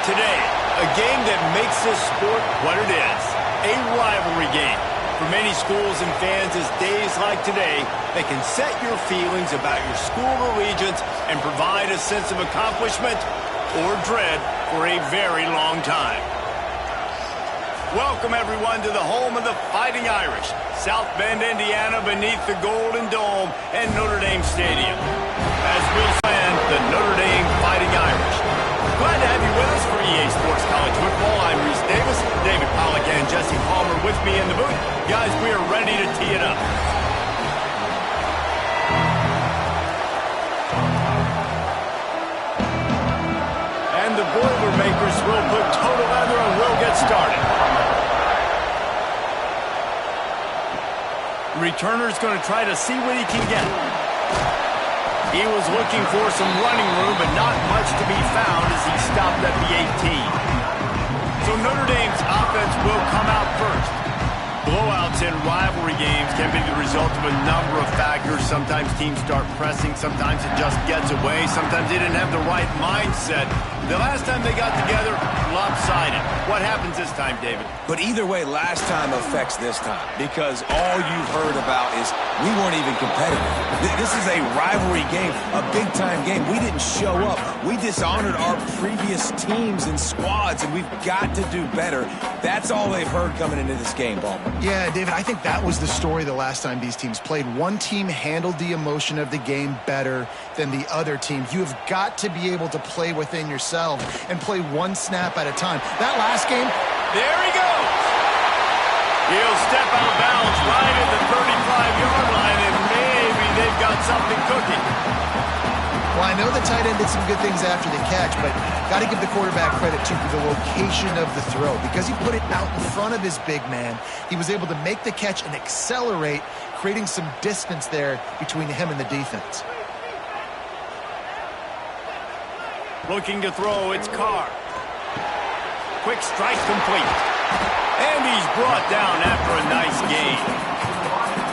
Today, a game that makes this sport what it is, a rivalry game. For many schools and fans, it's days like today that can set your feelings about your school allegiance and provide a sense of accomplishment or dread for a very long time. Welcome, everyone, to the home of the Fighting Irish, South Bend, Indiana, beneath the Golden Dome and Notre Dame Stadium. As we'll fan the Notre Dame Fighting Irish. Glad to have you with us for EA Sports College Football. I'm Reese Davis, David Pollack, and Jesse Palmer with me in the booth. Guys, we are ready to tee it up. And the Boilermakers will put total leather and we'll get started. Returner's going to try to see what he can get. He was looking for some running room, but not much to be found as he stopped at the 18. So Notre Dame's offense will come out first. Blowouts in rivalry games can be the result of a number of factors. Sometimes teams start pressing. Sometimes it just gets away. Sometimes they didn't have the right mindset. The last time they got together, lopsided. What happens this time, David? But either way, last time affects this time because all you've heard about is we weren't even competitive. This is a rivalry game, a big-time game. We didn't show up. We dishonored our previous teams and squads, and we've got to do better. That's all they've heard coming into this game, Ballmer. Yeah, David, I think that was the story the last time these teams played. One team handled the emotion of the game better than the other team. You have got to be able to play within yourself and play one snap at a time. That last game, there he goes. He'll step out of bounds right at the 35-yard line, and maybe they've got something cooking. Well, I know the tight end did some good things after the catch, but got to give the quarterback credit to the location of the throw. Because he put it out in front of his big man, he was able to make the catch and accelerate, creating some distance there between him and the defense. Looking to throw, it's Carr. Quick strike complete. And he's brought down after a nice gain.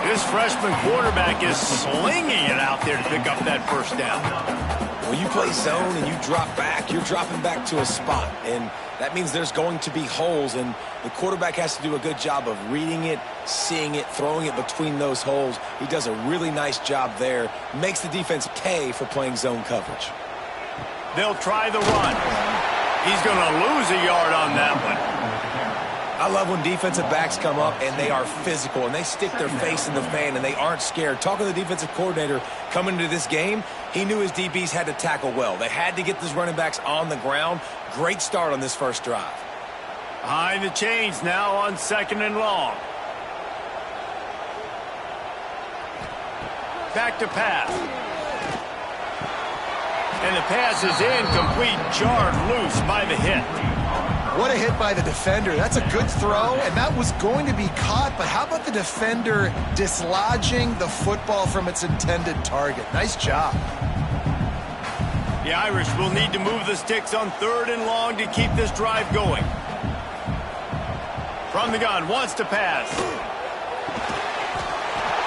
This freshman quarterback is slinging it out there to pick up that first down. When you play zone and you drop back, you're dropping back to a spot. And that means there's going to be holes, and the quarterback has to do a good job of reading it, seeing it, throwing it between those holes. He does a really nice job there. Makes the defense pay for playing zone coverage. They'll try the run. He's going to lose a yard on that one. I love when defensive backs come up and they are physical and they stick their face in the fan and they aren't scared. Talking to the defensive coordinator coming into this game, he knew his DBs had to tackle well. They had to get these running backs on the ground. Great start on this first drive. Behind the chains now on 2nd and long. Back to pass. And the pass is incomplete, jarred loose by the hit. What a hit by the defender. That's a good throw, and that was going to be caught, but how about the defender dislodging the football from its intended target? Nice job. The Irish will need to move the sticks on 3rd and long to keep this drive going. From the gun, wants to pass.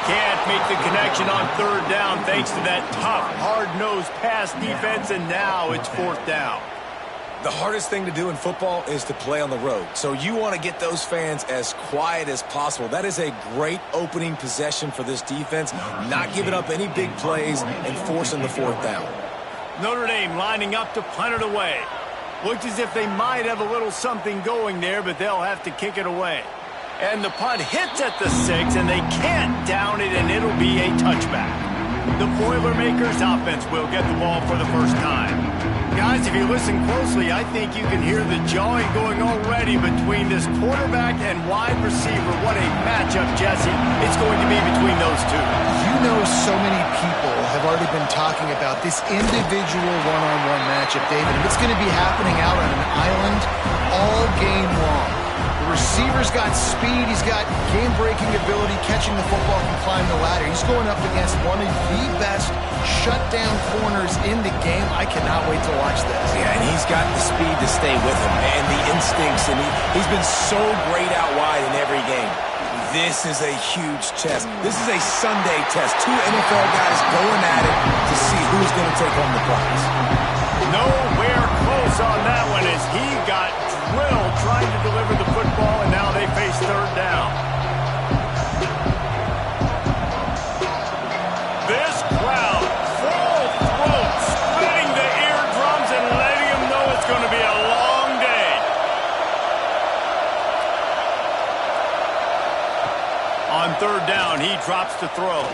Can't make the connection on 3rd down thanks to that tough, hard-nosed pass defense, and now it's 4th down. The hardest thing to do in football is to play on the road. So you want to get those fans as quiet as possible. That is a great opening possession for this defense, not giving up any big plays and forcing the 4th down. Notre Dame lining up to punt it away. Looks as if they might have a little something going there, but they'll have to kick it away. And the punt hits at the 6, and they can't down it, and it'll be a touchback. The Boilermakers offense will get the ball for the first time. Guys, if you listen closely, I think you can hear the jawing going already between this quarterback and wide receiver. What a matchup, Jesse, it's going to be between those two. You know, so many people have already been talking about this individual one-on-one matchup, David, and it's going to be happening out on an island all game long. The receiver's got speed, he's got game-breaking ability, catching the football, can climb the ladder. He's going up against one of the best shutdown corners in the game. I cannot wait to watch this. Yeah, and he's got the speed to stay with him and the instincts, and he's been so great out wide in every game. This is a huge test. This is a Sunday test. 2 NFL guys going at it to see who's going to take home the prize. Nowhere close on that one as as he got drilled trying to deliver the football, and now they face third down. This crowd, full throat, splitting the eardrums and letting them know it's going to be a long day. On third down, he drops to throw.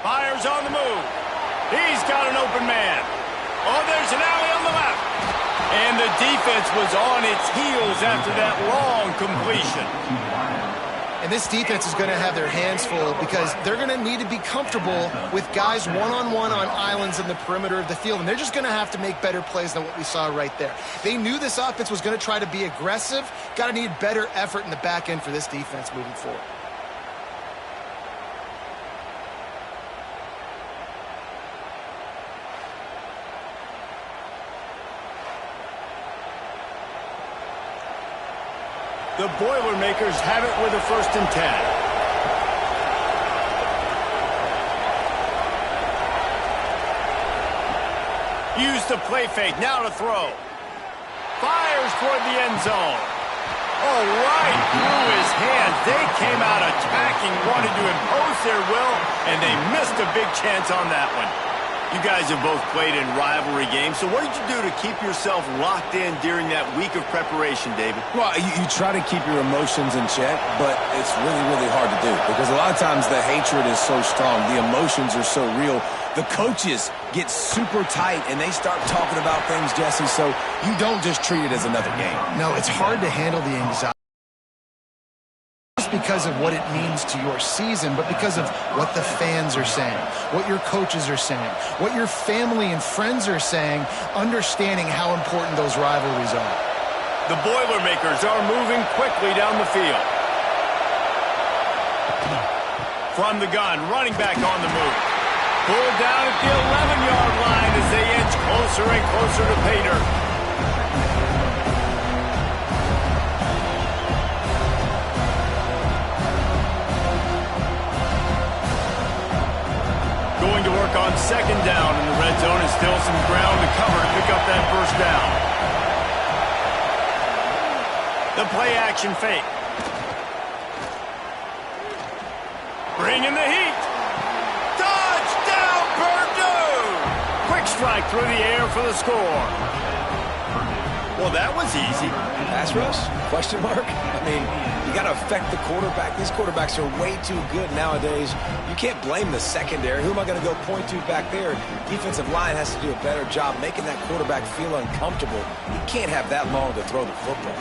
Fires on the move. He's got an open man. Oh, there's an alley on the left. And the defense was on its heels after that long completion. And this defense is going to have their hands full because they're going to need to be comfortable with guys one-on-one on islands in the perimeter of the field. And they're just going to have to make better plays than what we saw right there. They knew this offense was going to try to be aggressive. Got to need better effort in the back end for this defense moving forward. The Boilermakers have it with a 1st and 10. Use the play fake, now to throw. Fires toward the end zone. Oh, right through his hands. They came out attacking, wanted to impose their will, and they missed a big chance on that one. You guys have both played in rivalry games, so what did you do to keep yourself locked in during that week of preparation, David? Well, you try to keep your emotions in check, but it's really, really hard to do because a lot of times the hatred is so strong, the emotions are so real. The coaches get super tight, and they start talking about things, Jesse, so you don't just treat it as another game. No, it's hard to handle the anxiety. Because of what it means to your season, but because of what the fans are saying, what your coaches are saying, what your family and friends are saying, understanding how important those rivalries are. The Boilermakers are moving quickly down the field. From the gun, running back on the move. Pulled down at the 11-yard line as they inch closer and closer to pay dirt. Going to work on 2nd down in the red zone, and still some ground to cover to pick up that 1st down. The play action fake. Bringing the heat. Touchdown, Purdue! Quick strike through the air for the score. Well, that was easy. Pass rush? Question mark? I mean, you got to affect the quarterback. These quarterbacks are way too good nowadays. You can't blame the secondary. Who am I going to go point to back there? Defensive line has to do a better job making that quarterback feel uncomfortable. You can't have that long to throw the football.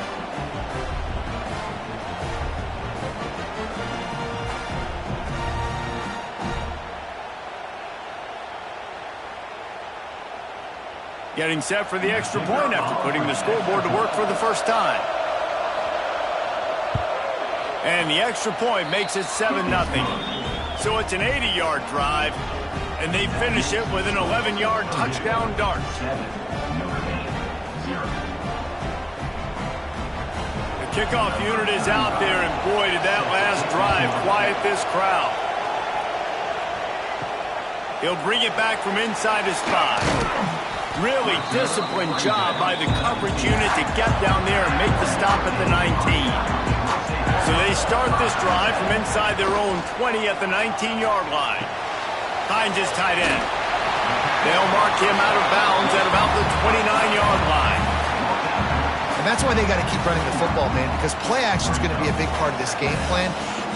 Getting set for the extra point after putting the scoreboard to work for the first time. And the extra point makes it 7-0. So it's an 80-yard drive, and they finish it with an 11-yard touchdown dart. The kickoff unit is out there, and boy, did that last drive quiet this crowd. He'll bring it back from inside his 5. Really disciplined job by the coverage unit to get down there and make the stop at the 19. So they start this drive from inside their own 20 at the 19-yard line. Finds his tight end. They'll mark him out of bounds at about the 29-yard line. And that's why they got to keep running the football, man, because play action is going to be a big part of this game plan.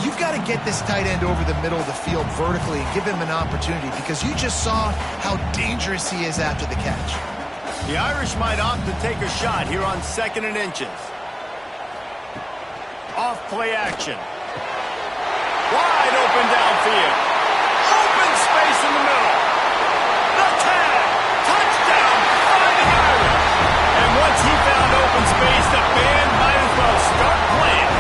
You've got to get this tight end over the middle of the field vertically and give him an opportunity because you just saw how dangerous he is after the catch. The Irish might opt to take a shot here on 2nd and inches. Off play action. Wide open downfield. Open space in the middle. The tag. Touchdown. Fighting Irish. And once he found open space, the band might as well start playing.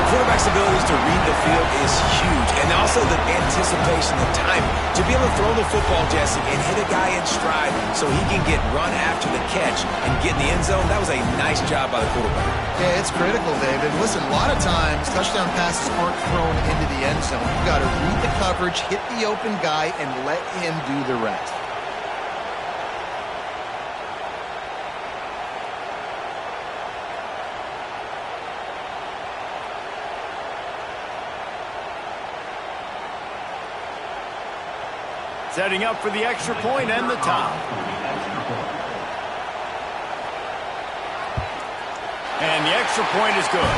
Quarterback's abilities to read the field is huge, and also the anticipation, the timing. To be able to throw the football, Jesse, and hit a guy in stride so he can get run after the catch and get in the end zone, that was a nice job by the quarterback. Yeah, it's critical, David. Listen, a lot of times touchdown passes aren't thrown into the end zone. You've got to read the coverage, hit the open guy, and let him do the rest. setting up for the extra point and the tie. And the extra point is good.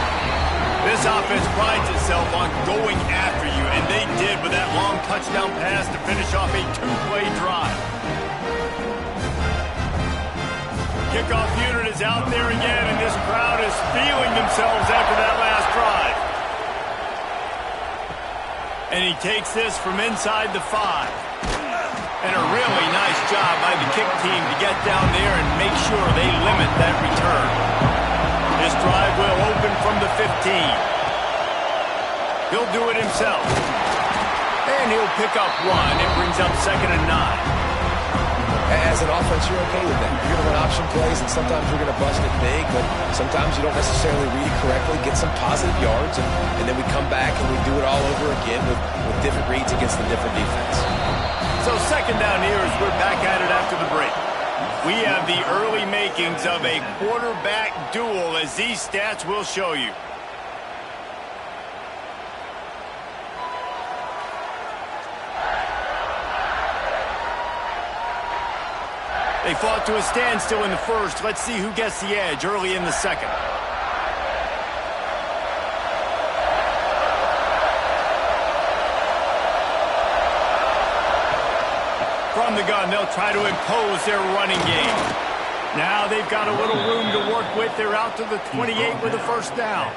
This offense prides itself on going after you, and they did with that long touchdown pass to finish off a two-play drive. Kickoff unit is out there again, and this crowd is feeling themselves after that last drive. And he takes this from inside the 5. And a really nice job by the kick team to get down there and make sure they limit that return. This drive will open from the 15. He'll do it himself. And he'll pick up 1. It brings up 2nd and 9. As an offense, you're okay with that. You're going to run option plays, and sometimes you're going to bust it big, but sometimes you don't necessarily read it correctly, get some positive yards, and then we come back and we do it all over again with different reads against the different defense. So 2nd down here as we're back at it after the break. We have the early makings of a quarterback duel, as these stats will show you. They fought to a standstill in the first. Let's see who gets the edge early in the second. From the gun, they'll try to impose their running game. Now they've got a little room to work with. They're out to the 28 with a first down.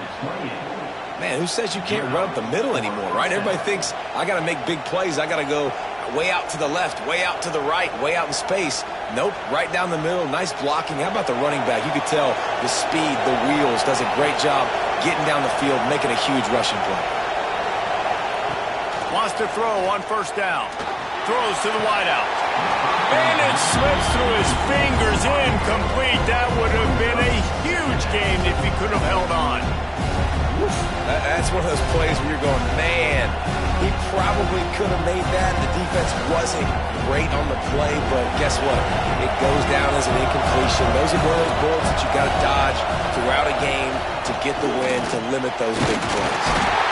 Man, who says you can't run up the middle anymore, right? Everybody thinks I got to make big plays. I got to go way out to the left, way out to the right, way out in space. Nope, right down the middle, nice blocking. How about the running back? You could tell the speed, the wheels, does a great job getting down the field, making a huge rushing play. Wants to throw on first down. Throws to the wideout. And it slips through his fingers, incomplete. That would have been a huge game if he could have held on. That's one of those plays where you're going, man, he probably could have made that. The defense wasn't great on the play, but guess what? It goes down as an incompletion. Those are one of those bullets that you got to dodge throughout a game to get the win, to limit those big plays.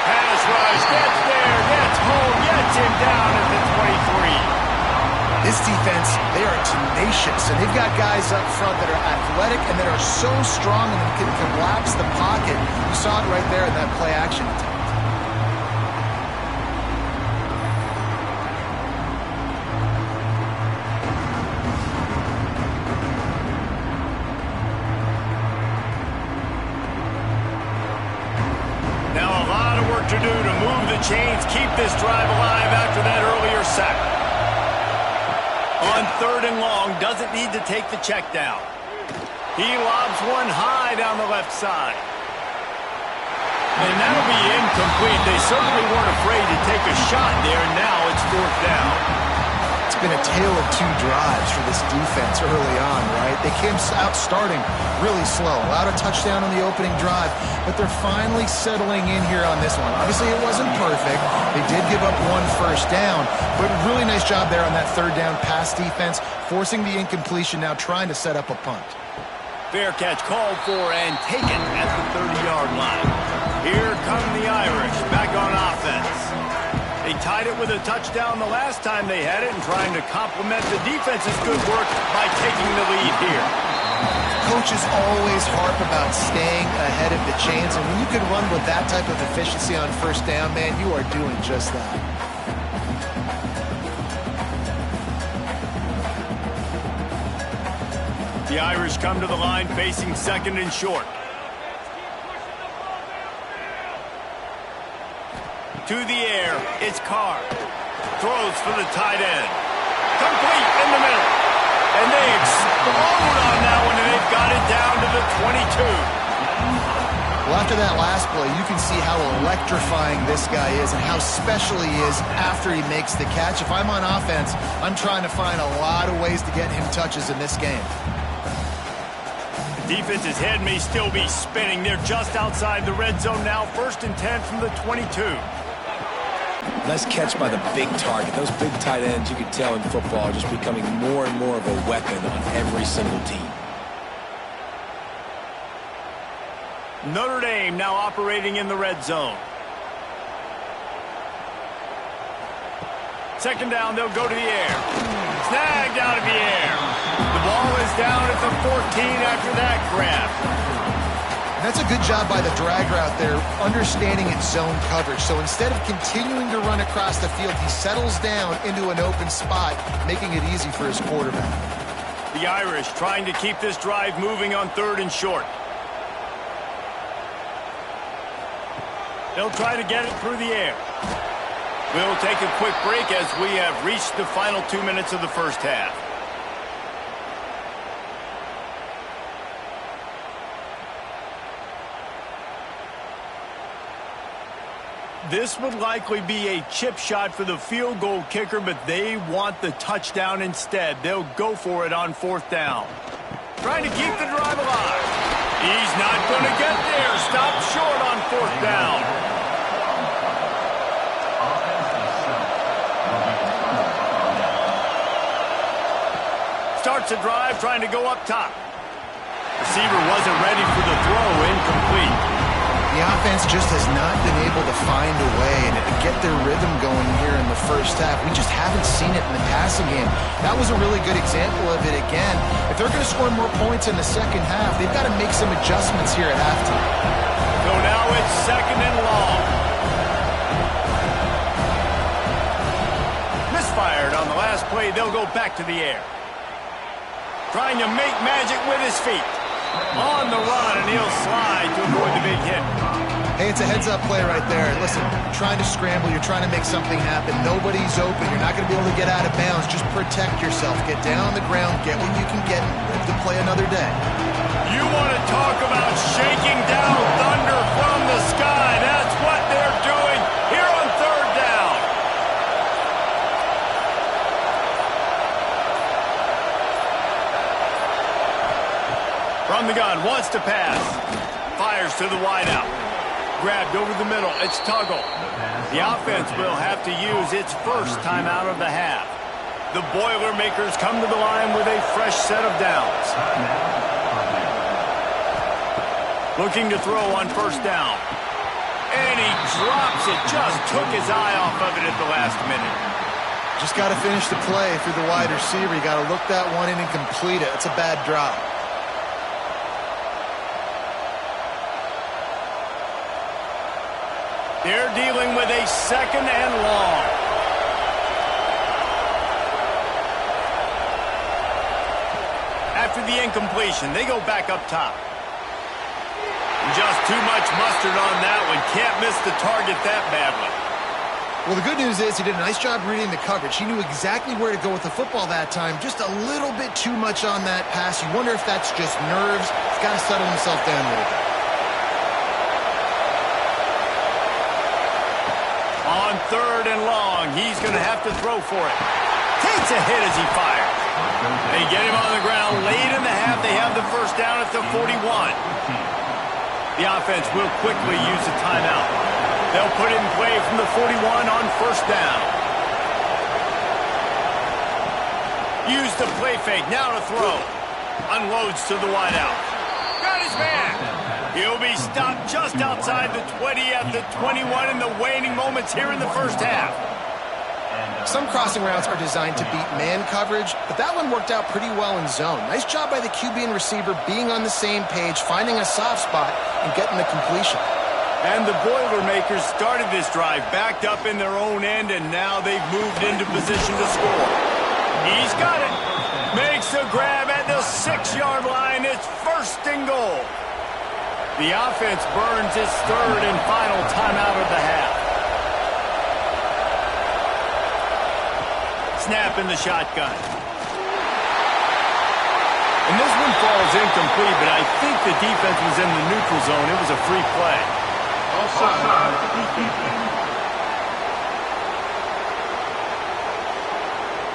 Pass rush, gets there, gets home, gets him down at the 23. This defense, they are tenacious, and they've got guys up front that are athletic and that are so strong and can collapse the pocket. You saw it right there in that play action attempt. Now a lot of work to do to move the chains, keep this drive alive after that earlier sack. On 3rd and long, doesn't need to take the check down. He lobs one high down the left side. And that'll be incomplete. They certainly weren't afraid to take a shot there, and now it's 4th down. It's been a tale of 2 drives for this defense early on, right? They came out starting really slow, allowed a touchdown on the opening drive, but they're finally settling in here on this one. Obviously, it wasn't perfect. They did give up 1 first down, but really nice job there on that 3rd down pass defense, forcing the incompletion, now trying to set up a punt. Fair catch called for and taken at the 30-yard line. Here come the Irish back on offense. They tied it with a touchdown the last time they had it and trying to complement the defense's good work by taking the lead here. Coaches always harp about staying ahead of the chains, and when you can run with that type of efficiency on first down, man, you are doing just that. The Irish come to the line facing 2nd and short. To the air, it's Carr. Throws for the tight end. Complete in the middle. And they explode on that one, and they've got it down to the 22. Well, after that last play, you can see how electrifying this guy is and how special he is after he makes the catch. If I'm on offense, I'm trying to find a lot of ways to get him touches in this game. The defense's head may still be spinning. They're just outside the red zone now. 1st and 10 from the 22. Nice catch by the big target. Those big tight ends, you can tell in football, are just becoming more and more of a weapon on every single team. Notre Dame now operating in the red zone. Second down, they'll go to the air. Snagged out of the air. The ball is down at the 14 after that grab. That's a good job by the drag route there, understanding its zone coverage. So instead of continuing to run across the field, he settles down into an open spot, making it easy for his quarterback. The Irish trying to keep this drive moving on 3rd and short. They'll try to get it through the air. We'll take a quick break as we have reached the final 2 minutes of the first half. This would likely be a chip shot for the field goal kicker, but they want the touchdown instead. They'll go for it on 4th down. Trying to keep the drive alive. He's not going to get there. Stop short on 4th down. Starts a drive trying to go up top. Receiver wasn't ready for the throw. Incomplete. The offense just has not been able to find a way to get their rhythm going here in the first half. We just haven't seen it in the passing game. That was a really good example of it again. If they're going to score more points in the second half, they've got to make some adjustments here at halftime. So now it's 2nd and long. Misfired on the last play. They'll go back to the air. Trying to make magic with his feet. On the run, and he'll slide to avoid the big hit. Hey, it's a heads-up play right there. Listen, you're trying to scramble. You're trying to make something happen. Nobody's open. You're not going to be able to get out of bounds. Just protect yourself. Get down on the ground. Get what you can get. Live to play another day. You want to talk about shaking down thunder from the sky. That's what they're doing here on 3rd down. From the gun, wants to pass. Fires to the wideout. Grabbed over the middle. It's Tuggle. The offense will have to use its first timeout of the half. The Boilermakers come to the line with a fresh set of downs. Looking to throw on 1st down. And he drops it. Just took his eye off of it at the last minute. Just got to finish the play through the wide receiver. You got to look that one in and complete it. It's a bad drop. They're dealing with a 2nd and long. After the incompletion, they go back up top. Just too much mustard on that one. Can't miss the target that badly. Well, the good news is he did a nice job reading the coverage. He knew exactly where to go with the football that time. Just a little bit too much on that pass. You wonder if that's just nerves. He's got to settle himself down a little bit. On 3rd and long, he's going to have to throw for it. Takes a hit as he fires. They get him on the ground late in the half. They have the 1st down at the 41. The offense will quickly use a timeout. They'll put it in play from the 41 on 1st down. Use the play fake. Now to throw. Unloads to the wideout. Got his man. He'll be stopped just outside the 20 at the 21 in the waning moments here in the first half. Some crossing routes are designed to beat man coverage, but that one worked out pretty well in zone. Nice job by the QB and receiver being on the same page, finding a soft spot, and getting the completion. And the Boilermakers started this drive backed up in their own end, and now they've moved into position to score. He's got it. Makes the grab at the 6-yard line. It's 1st and goal. The offense burns its 3rd and final timeout of the half. Snap in the shotgun. And this one falls incomplete, but I think the defense was in the neutral zone. It was a free play.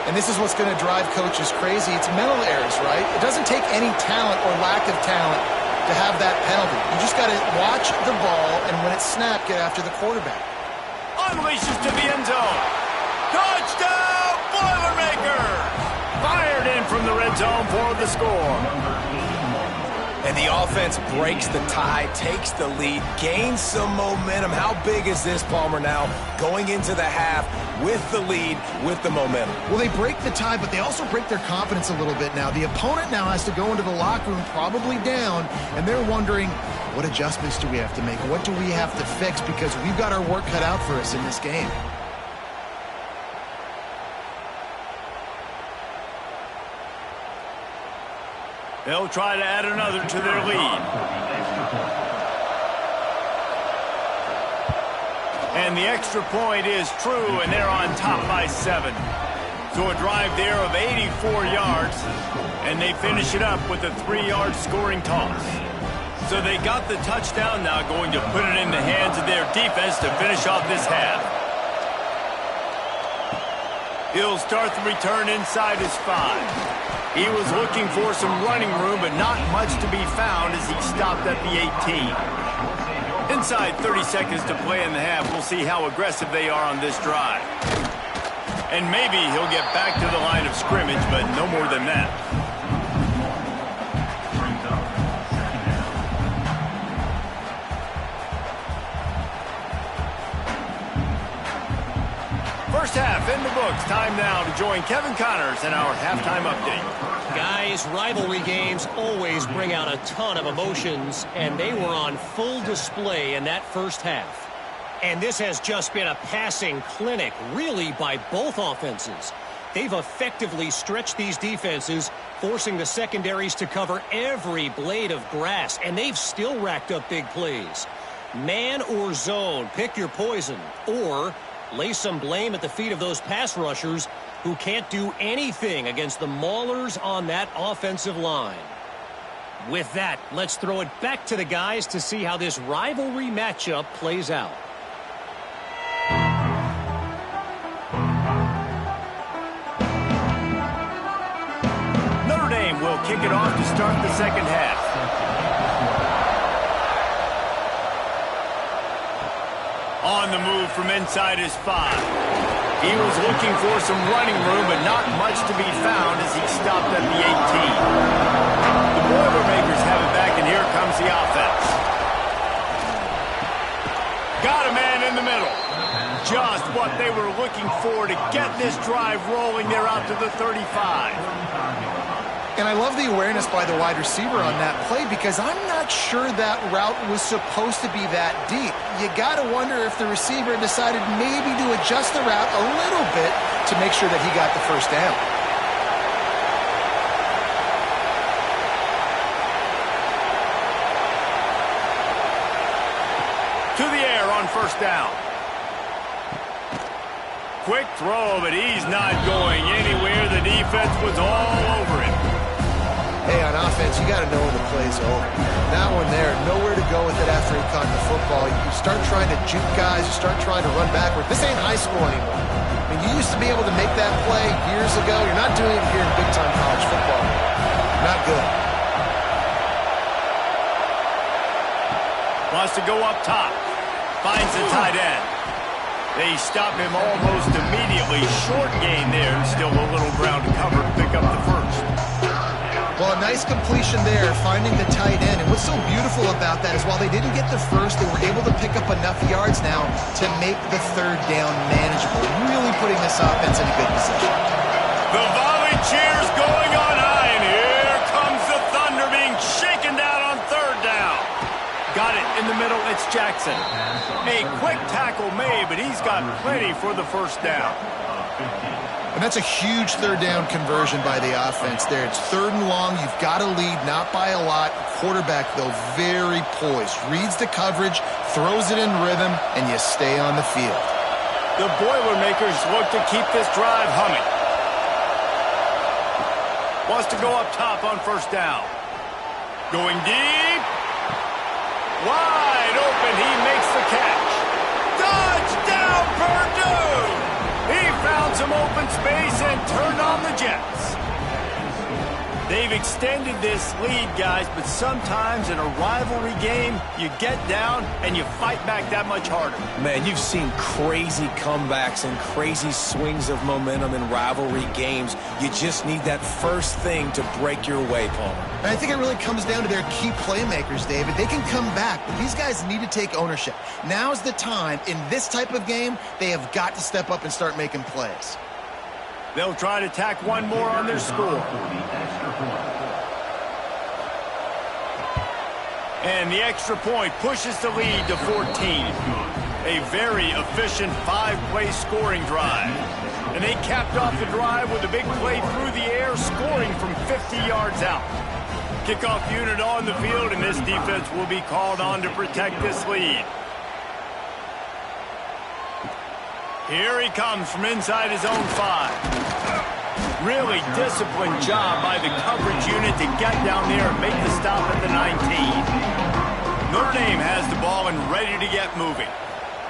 And this is what's going to drive coaches crazy. It's mental errors, right? It doesn't take any talent or lack of talent to have that penalty. You just got to watch the ball, and when it's snapped, get after the quarterback. Unleashes to the end zone. Touchdown, Boilermakers! Fired in from the red zone for the score. And the offense breaks the tie, takes the lead, gains some momentum. How big is this, Palmer, now going into the half with the lead, with the momentum? Well, they break the tie, but they also break their confidence a little bit now. The opponent now has to go into the locker room probably down, and they're wondering, what adjustments do we have to make? What do we have to fix? Because we've got our work cut out for us in this game. They'll try to add another to their lead. And the extra point is true, and they're on top by 7. So a drive there of 84 yards, and they finish it up with a 3-yard scoring toss. So they got the touchdown, now going to put it in the hands of their defense to finish off this half. He'll start the return inside his 5. He was looking for some running room, but not much to be found as he stopped at the 18. Inside 30 seconds to play in the half. We'll see how aggressive they are on this drive. And maybe he'll get back to the line of scrimmage, but no more than that. First half in the books. Time now to join Kevin Connors in our halftime update. Guys, rivalry games always bring out a ton of emotions, and they were on full display in that first half. And this has just been a passing clinic, really, by both offenses. They've effectively stretched these defenses, forcing the secondaries to cover every blade of grass, and they've still racked up big plays. Man or zone, pick your poison, or lay some blame at the feet of those pass rushers who can't do anything against the maulers on that offensive line. With that, let's throw it back to the guys to see how this rivalry matchup plays out. Notre Dame will kick it off to start the second half. On the move from inside his 5. He was looking for some running room, but not much to be found as he stopped at the 18. The Boilermakers have it back, and here comes the offense. Got a man in the middle. Just what they were looking for to get this drive rolling. They're out to the 35. And I love the awareness by the wide receiver on that play because I'm not sure that route was supposed to be that deep. You got to wonder if the receiver decided maybe to adjust the route a little bit to make sure that he got the first down. To the air on first down. Quick throw, but he's not going anywhere. The defense was all over him. Hey, on offense, you got to know when the play's over. That one there, nowhere to go with it after he caught the football. You start trying to juke guys, you start trying to run backward. This ain't high school anymore. I mean, you used to be able to make that play years ago. You're not doing it here in big-time college football. Not good. Wants to go up top. Finds the tight end. They stop him almost immediately. Short gain there. Still a little ground to cover to pick up the first. Well, a nice completion there, finding the tight end. And what's so beautiful about that is while they didn't get the first, they were able to pick up enough yards now to make the third down manageable. Really putting this offense in a good position. The volley cheers going on high, and here comes the Thunder being shaken down on third down. Got it in the middle, it's Jackson. A quick tackle made, but he's got plenty for the first down. And that's a huge third down conversion by the offense there. It's 3rd and long. You've got to lead, not by a lot. Quarterback, though, very poised. Reads the coverage, throws it in rhythm, and you stay on the field. The Boilermakers look to keep this drive humming. Wants to go up top on first down. Going deep. Wide open. He makes the catch. Touchdown, Purdue! He found some open space and turned on the Jets. They've extended this lead, guys, but sometimes in a rivalry game, you get down and you fight back that much harder. Man, you've seen crazy comebacks and crazy swings of momentum in rivalry games. You just need that first thing to break your way, Palmer. And I think it really comes down to their key playmakers, David. They can come back, but these guys need to take ownership. Now's the time. In this type of game, they have got to step up and start making plays. They'll try to tack one more on their score. And the extra point pushes the lead to 14. A very efficient 5-play scoring drive. And they capped off the drive with a big play through the air, scoring from 50 yards out. Kickoff unit on the field, and this defense will be called on to protect this lead. Here he comes from inside his own 5. Really disciplined job by the coverage unit to get down there and make the stop at the 19. Notre Dame has the ball and ready to get moving.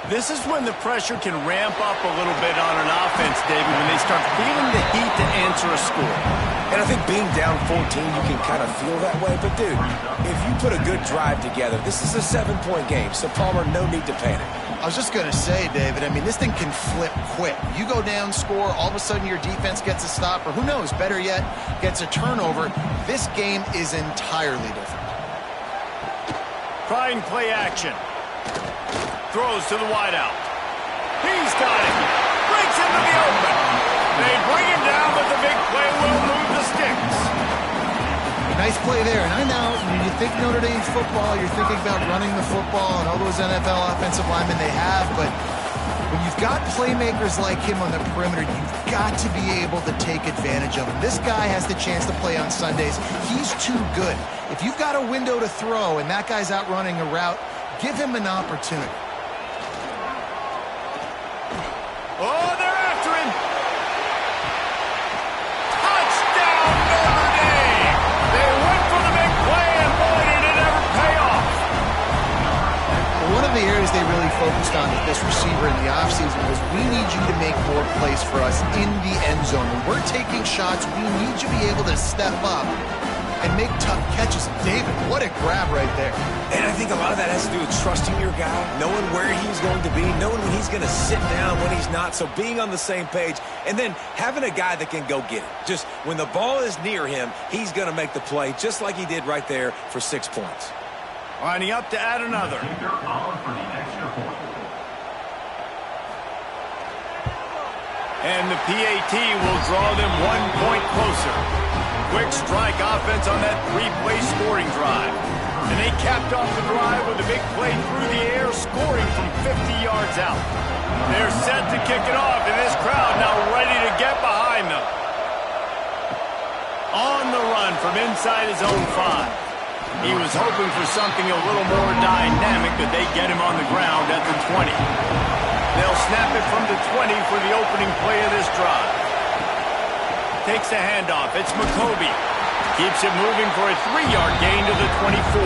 This is when the pressure can ramp up a little bit on an offense, David, when they start feeling the heat to answer a score. And I think being down 14, you can kind of feel that way. But, dude, if you put a good drive together, this is a 7-point game. So, Palmer, no need to panic. I was just going to say, David, I mean, this thing can flip quick. You go down, score, all of a sudden your defense gets a stop, or who knows, better yet, gets a turnover. This game is entirely different. Trying play action. Throws to the wideout. He's got it. Breaks into the open. They bring him down, but the big play will move the sticks. Nice play there. And I know when you think Notre Dame football, you're thinking about running the football and all those NFL offensive linemen they have, but when you've got playmakers like him on the perimeter, you've got to be able to take advantage of him. This guy has the chance to play on Sundays. He's too good. If you've got a window to throw and that guy's out running a route, give him an opportunity. Oh, they're after him. Touchdown, Notre Dame. They went for the big play, and boy, did it ever pay off. One of the areas they really focused on with this receiver in the offseason was we need you to make more plays for us in the end zone. When we're taking shots, we need you to be able to step up and make tough catches. David, what a grab right there. And I think a lot of that has to do with trusting your guy, knowing where he's going to be, knowing when he's going to sit down, when he's not, so being on the same page, and then having a guy that can go get it. Just when the ball is near him, he's going to make the play, just like he did right there for 6 points. Lining up to add another. And the PAT will draw them 1 point closer. Quick strike offense on that 3-play scoring drive. And they capped off the drive with a big play through the air, scoring from 50 yards out. They're set to kick it off, and this crowd now ready to get behind them. On the run from inside his own 5. He was hoping for something a little more dynamic, but they get him on the ground at the 20. They'll snap it from the 20 for the opening play of this drive. Takes the handoff. It's McCoby. Keeps it moving for a 3-yard gain to the 24.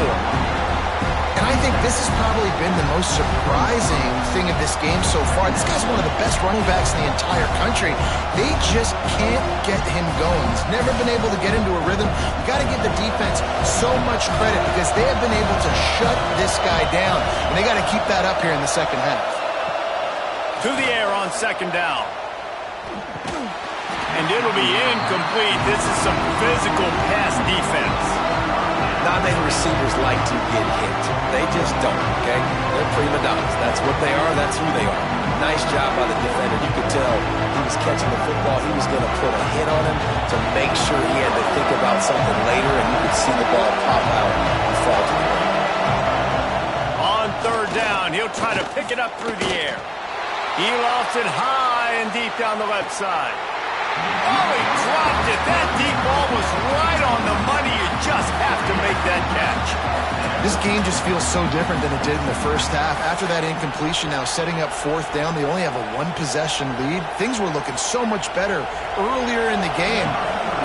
And I think this has probably been the most surprising thing of this game so far. This guy's one of the best running backs in the entire country. They just can't get him going. He's never been able to get into a rhythm. You've got to give the defense so much credit because they have been able to shut this guy down. And they got to keep that up here in the second half. To the air on second down. And it'll be incomplete. This is some physical pass defense. Non-native receivers like to get hit. They just don't, okay? They're prima donnas. That's what they are. That's who they are. Nice job by the defender. You could tell he was catching the football. He was going to put a hit on him to make sure he had to think about something later, and you could see the ball pop out and fall to the ground. On third down, he'll try to pick it up through the air. He lofts it high and deep down the left side. Oh, he dropped it. That deep ball was right on the money. You just have to make that catch. This game just feels so different than it did in the first half. After that incompletion, now setting up fourth down, they only have a 1-possession lead. Things were looking so much better earlier in the game.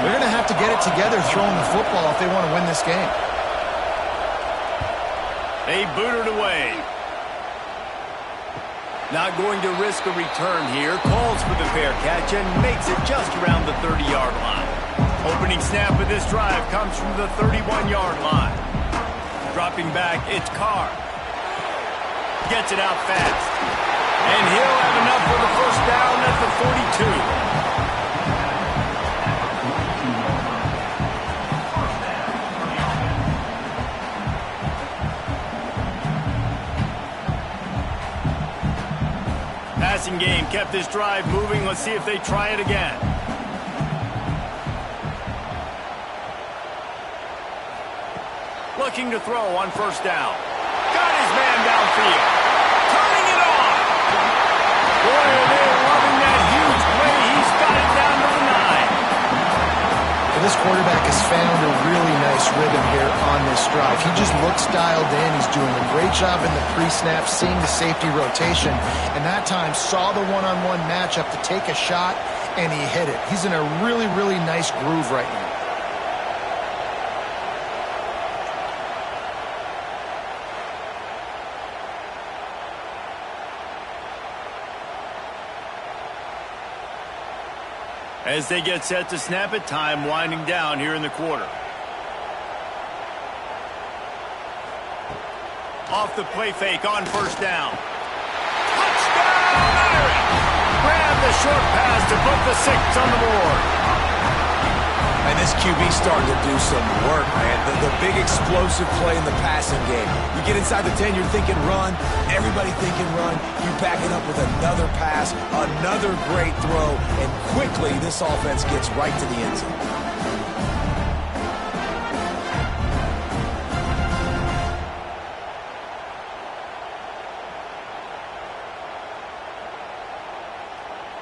They're going to have to get it together throwing the football if they want to win this game. They boot it away. Not going to risk a return here. Calls for the fair catch and makes it just around the 30-yard line. Opening snap of this drive comes from the 31-yard line. Dropping back, it's Carr. Gets it out fast. And he'll have enough for the first down at the 42. Passing game kept this drive moving. Let's see if they try it again. Looking to throw on first down. Got his man downfield. Turning it on. Boy, are they loving that huge play. He's got it down to the 9. This quarterback has found a really nice rhythm here on this drive. He just looks dialed in. He's doing a great job in the pre-snap, seeing the safety rotation, and that time saw the one-on-one matchup to take a shot, and he hit it. He's in a really, really nice groove right now. As they get set to snap it, time winding down here in the quarter. Off the play fake on first down. Touchdown, Irish! Grab the short pass to put the 6 on the board. And this QB starting to do some work, man. The big explosive play in the passing game. You get inside the 10, you're thinking run. Everybody thinking run. You back it up with another pass, another great throw, and quickly this offense gets right to the end zone.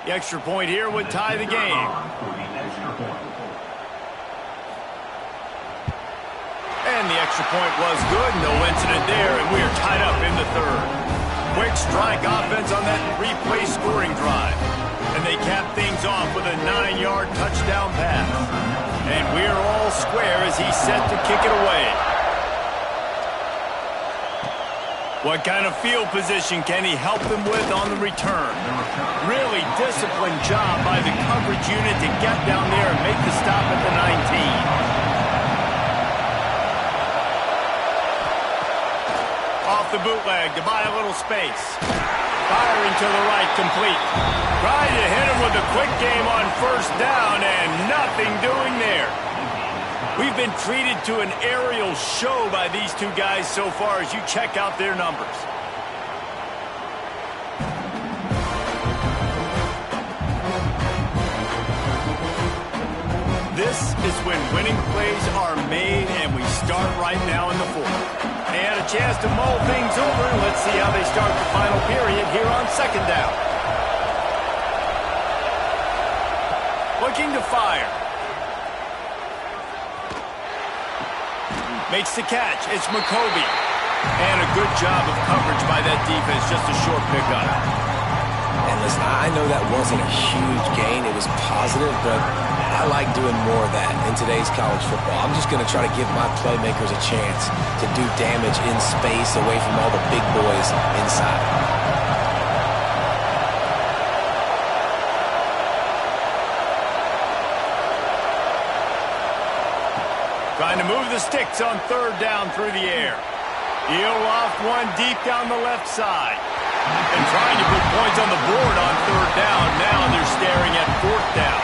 The extra point here would tie the game. And the extra point was good. No incident there, and we are tied up in the third. Quick strike offense on that 3-play scoring drive. And they cap things off with a 9-yard touchdown pass. And we're all square as he's set to kick it away. What kind of field position can he help them with on the return? Really disciplined job by the coverage unit to get down there and make the stop at the 19. Off the bootleg to buy a little space. Firing to the right, complete. Trying to hit him with a quick game on first down, and nothing doing there. We've been treated to an aerial show by these two guys so far as you check out their numbers. This is when winning plays are made, and we start right now in the fourth. They had a chance to mull things over. Let's see how they start the final period here on second down. Looking to fire. Makes the catch. It's McCoby. And a good job of coverage by that defense. Just a short pickup. And listen, I know that wasn't a huge gain. It was positive, but I like doing more of that in today's college football. I'm just going to try to give my playmakers a chance to do damage in space away from all the big boys inside. Trying to move the sticks on third down through the air. He'll loft one deep down the left side. And trying to put points on the board on third down. Now they're staring at fourth down.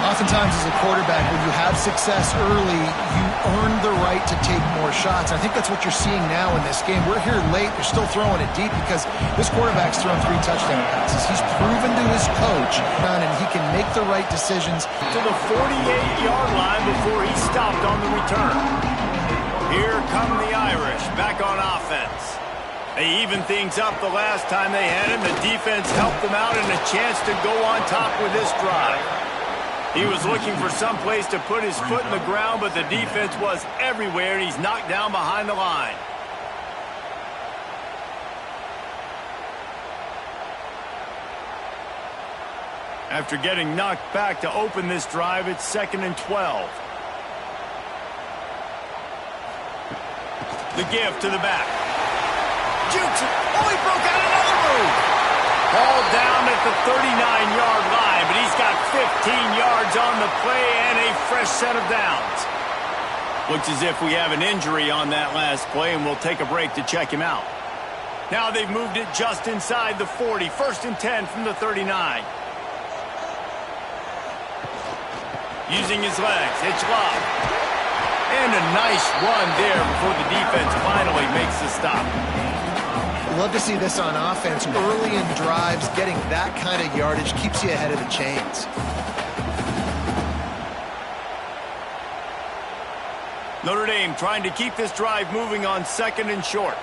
Oftentimes as a quarterback, when you have success early, you earn the right to take more shots. I think that's what you're seeing now in this game. We're here late. They're still throwing it deep because this quarterback's thrown 3 touchdown passes. He's proven to his coach, and he can make the right decisions. To the 48-yard line before he stopped on the return. Here come the Irish back on offense. They evened things up the last time they had him. The defense helped them out and a chance to go on top with this drive. He was looking for some place to put his foot in the ground, but the defense was everywhere, and he's knocked down behind the line. After getting knocked back to open this drive, it's 2nd and 12. The give to the back. Jukes it. Oh, he broke out another move. Ball down at the 39-yard line, but he's got 15 yards on the play and a fresh set of downs. Looks as if we have an injury on that last play, and we'll take a break to check him out. Now they've moved it just inside the 40. 1st and 10 from the 39. Using his legs, it's lob. And a nice run there before the defense finally makes the stop. Love to see this on offense. Early in drives, getting that kind of yardage keeps you ahead of the chains. Notre Dame trying to keep this drive moving on 2nd and short.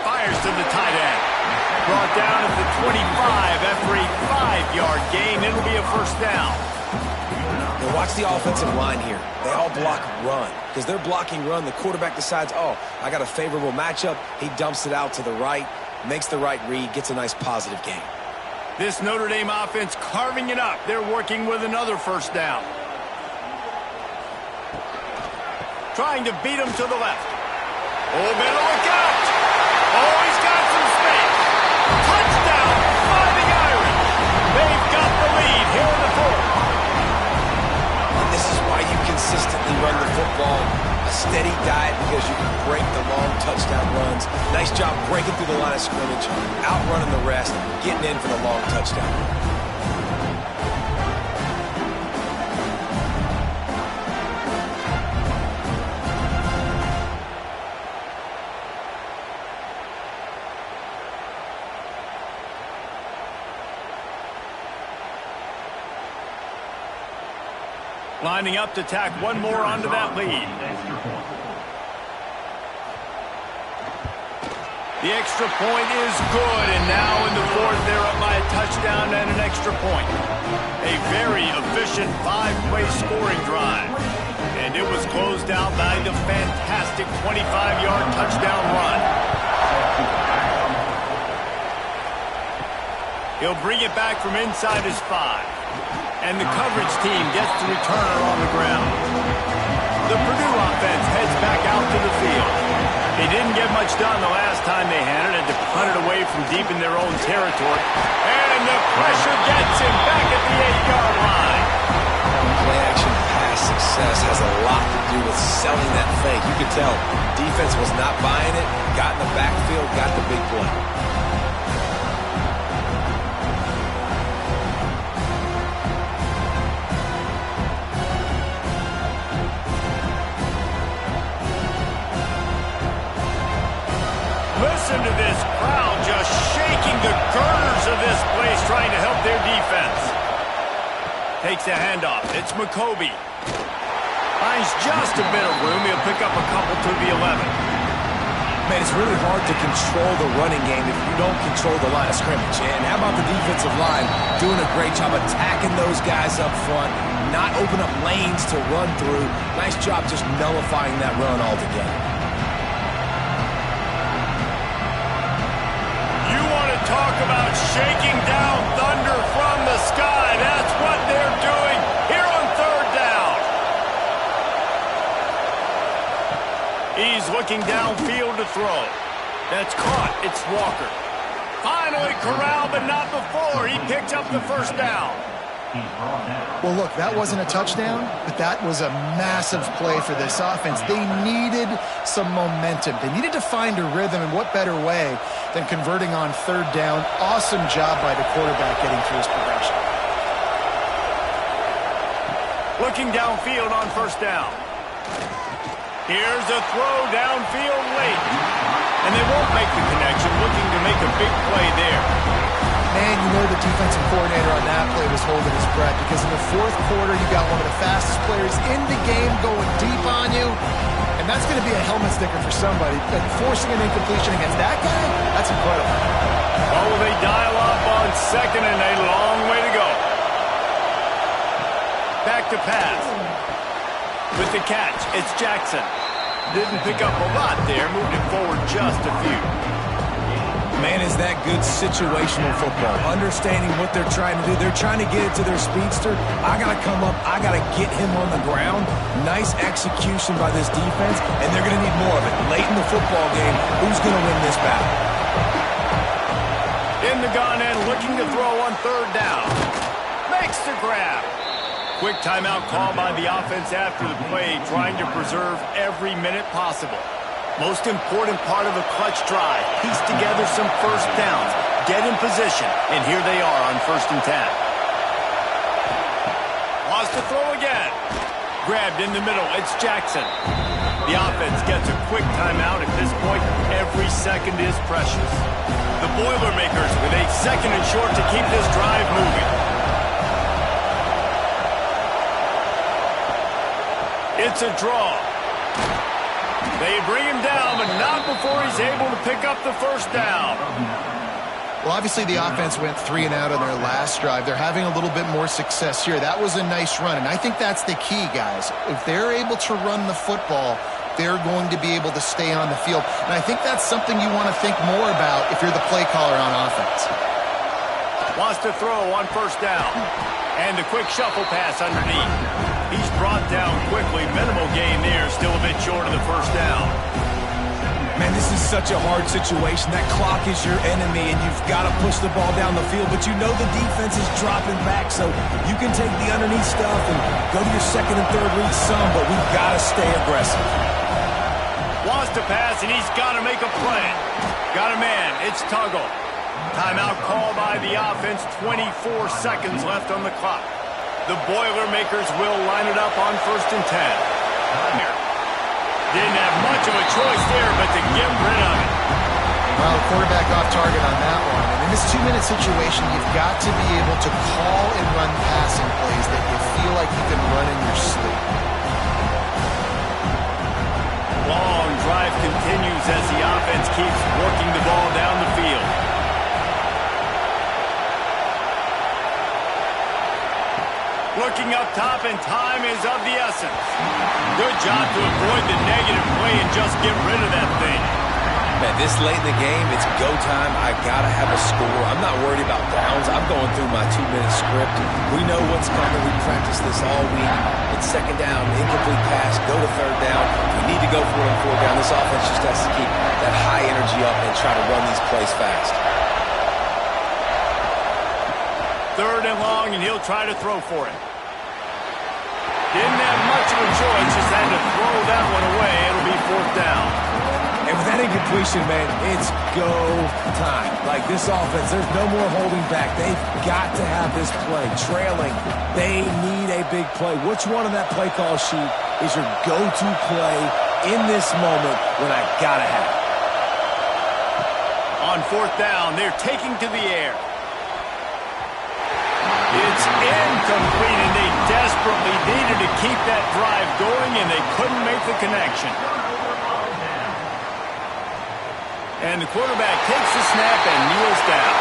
Fires to the tight end. Brought down at the 25 after a 5-yard gain. It'll be a 1st down. Now watch the offensive line here. They all block run. Because they're blocking run, the quarterback decides, oh, I got a favorable matchup. He dumps it out to the right, makes the right read, gets a nice positive gain. This Notre Dame offense carving it up. They're working with another 1st down. Trying to beat him to the left. Oh, better look out. Oh, he's got some space. Touchdown, Fighting Irish. They've got the lead here in the 4th. And this is why you consistently run the football. A steady diet because you can break the long touchdown runs. Nice job breaking through the line of scrimmage, outrunning the rest, getting in for the long touchdown. Lining up to tack one more onto that lead. The extra point is good, and now in the 4th, they're up by a touchdown and an extra point. A very efficient 5-play scoring drive. And it was closed out by the fantastic 25-yard touchdown run. He'll bring it back from inside his 5. And the coverage team gets the returner on the ground. The Purdue offense heads back out to the field. They didn't get much done the last time they had it, and to punt it away from deep in their own territory. And the pressure gets him back at the 8-yard line. Play-action pass success has a lot to do with selling that fake. You could tell defense was not buying it, got in the backfield, got the big play. Listen to this crowd just shaking the girders of this place, trying to help their defense. Takes a handoff. It's McCoby. Finds just a bit of room. He'll pick up a couple to the 11. Man, it's really hard to control the running game if you don't control the line of scrimmage. And how about the defensive line doing a great job attacking those guys up front, not open up lanes to run through. Nice job just nullifying that run altogether. Talk about shaking down thunder from the sky. That's what they're doing here on 3rd down. He's looking downfield to throw. That's caught. It's Walker. Finally corralled, but not before. He picked up the 1st down. Well, look, that wasn't a touchdown, but that was a massive play for this offense. They needed some momentum. They needed to find a rhythm, and what better way than converting on 3rd down. Awesome job by the quarterback getting through his progression. Looking downfield on 1st down. Here's a throw downfield late. And they won't make the connection, looking to make a big play there. Man, you know the defensive coordinator on that play was holding his breath, because in the 4th quarter, you got one of the fastest players in the game going deep on you, and that's going to be a helmet sticker for somebody. But forcing an incompletion against that guy, that's incredible. Oh, they dial up on 2nd and a long way to go. Back to pass. With the catch, it's Jackson. Didn't pick up a lot there, moved it forward just a few. Man, is that good situational football. Understanding what they're trying to do. They're trying to get it to their speedster. I got to come up. I got to get him on the ground. Nice execution by this defense, and they're going to need more of it. Late in the football game, who's going to win this battle? In in the gun and looking to throw on third down. Makes the grab. Quick timeout call by the offense after the play, trying to preserve every minute possible. Most important part of a clutch drive, piece together some first downs, get in position, and here they are on 1st and 10. Wants to throw again. Grabbed in the middle, it's Jackson. The offense gets a quick timeout. At this point, every second is precious. The Boilermakers with a 2nd and short to keep this drive moving. It's a draw. They bring him down, but not before he's able to pick up the first down. Well, obviously the offense went 3 and out on their last drive. They're having a little bit more success here. That was a nice run, and I think that's the key, guys. If they're able to run the football, they're going to be able to stay on the field. And I think that's something you want to think more about if you're the play caller on offense. Wants to throw on 1st down. And a quick shuffle pass underneath. He's brought down quickly. Minimal gain there. Still a bit short of the first down. Man, this is such a hard situation. That clock is your enemy, and you've got to push the ball down the field. But you know the defense is dropping back, so you can take the underneath stuff and go to your 2nd and 3rd read some, but we've got to stay aggressive. Wants to pass, and he's got to make a play. Got a man. It's Tuggle. Timeout call by the offense. 24 seconds left on the clock. The Boilermakers will line it up on 1st and 10. Didn't have much of a choice there, but to get rid of it. Well, the quarterback off target on that one. And in this 2-minute situation, you've got to be able to call and run passing plays that you feel like you can run in your sleep. Long drive continues as the offense keeps working the ball down the field. Looking up top, and time is of the essence. Good job to avoid the negative play and just get rid of that thing. Man, this late in the game, it's go time. I got to have a score. I'm not worried about downs. I'm going through my 2-minute script. We know what's coming. We practiced this all week. It's 2nd down, incomplete pass, go to 3rd down. We need to go for it on 4th down. This offense just has to keep that high energy up and try to run these plays fast. 3rd and long, and he'll try to throw for it. Didn't have much of a choice, just had to throw that one away. It'll be 4th down. And with that incompletion, man, it's go time. Like this offense, there's no more holding back. They've got to have this play. Trailing, they need a big play. Which one on that play call sheet is your go-to play in this moment when I got to have it? On 4th down, they're taking to the air. It's incomplete, and they desperately needed to keep that drive going, and they couldn't make the connection. And the quarterback takes the snap and kneels down.